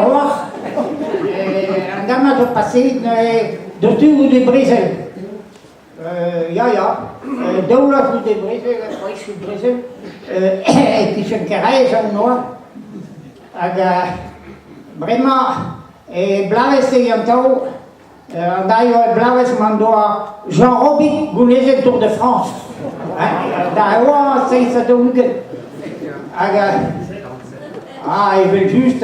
roi. Andam a passer de tur de Brésil. Ja. Daulat de Brésil, frisch de Brésil. Qui carrés en noir. Vraiment, blaves et yantau. D'ailleurs, blaves mandoa Jean Robic, goulez Tour de France. D'ailleurs, c'est ça de week-end. Il veut juste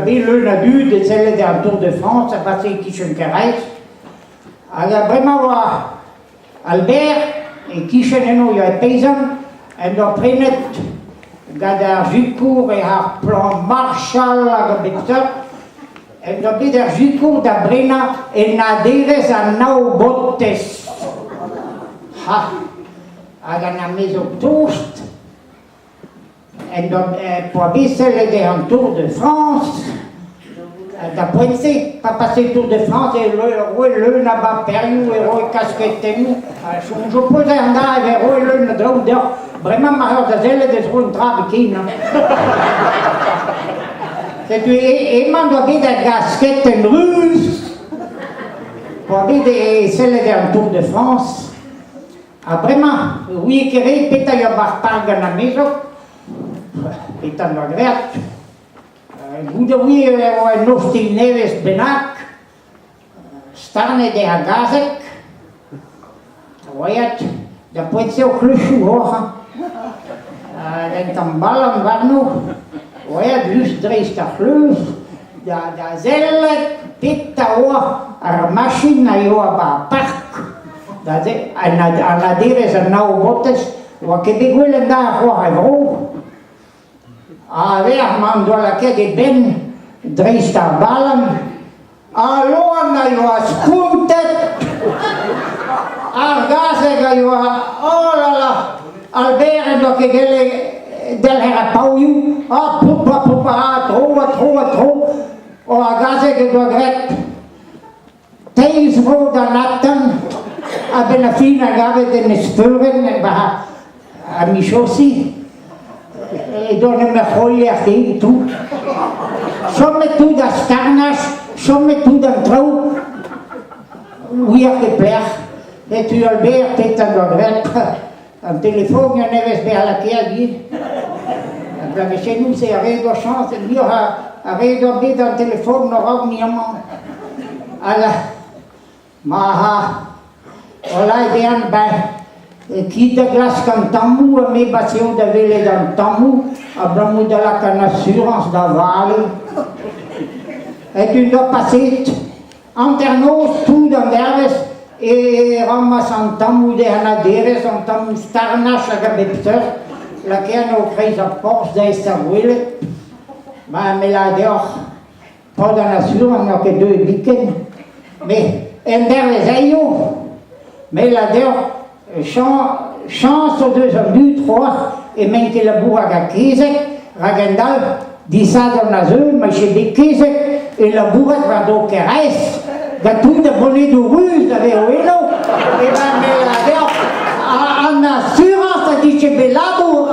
le nadu de celle d'un Tour de France, à passer qui se caresse. Vraiment, Albert et qui se il y a paysan, et donc prenet, gadar Jucourt et un plan Marshall à Becteur, et donc gadar Jucourt d'Abrena et Naderes à Naubotes. À la maison toast. Et donc, pour celle d'un Tour de France, d'après pas passer Tour de France, et le n'a pas perdu, et le casquette, je posais un gars, et le n'a pas vraiment marre de zèle de trouver une trave qui, non? Et m'en doit bien des casquettes russes, pour bien celle d'un Tour de France. Vraiment, oui, qui répète, il y a pas de la maison. Et tant de grec, vous devriez noster neves benac, starne de agazek, voyez, de pointer au clochou, d'un tambalan varno, voyez, juste dreist à fleuve, da zelle, pitawa, à machine à yoa parc, à naderes à naubotes, ou à Québécois, là, à voir à gros. Man doit la quête de ben dreista balan. Alors, na yo a skuntet. Argase yo a, oh là là, Albert do que gele del hera pauiu. Pupa, trop. O argase que do grec. Teis vo da natten. A benafina gave de nespuren a michosi. Et donne me foglie et tout. Somme tout dans Starnache, somme tout dans Trou. Oui, à te plaire. Et tu Albert, t'es en grec. Un téléphone, il y en avait bien à la pied. Mais chez nous, c'est avec de chance. Lui, avec un téléphone, n'aura ni un moment. Alors, voilà, bien, qui de glace comme tamou, mais bastion de vélé dans tamou, abramou de la canne assurance d'aval. Et tu dois passer internos, tout dans l'herbe, et ramasse en tamou de hanaderes, en tamou starnache à gabepteur, laquelle nous crée sa force d'estabouille. Mais là, dehors, pas dans l'assurance, on n'a que 2 week-ends. Mais, en derrière, mais là, dehors, chance aux 2 hommes, 3, et même que la bourre à 15, Ragendal, dit ça dans la zone, mais j'ai des 15, et la bourre va donc reste, de tout de bonnet de ruse, d'avec Oeno, et bien, mais là, en assurance, a dit, j'ai la bourre.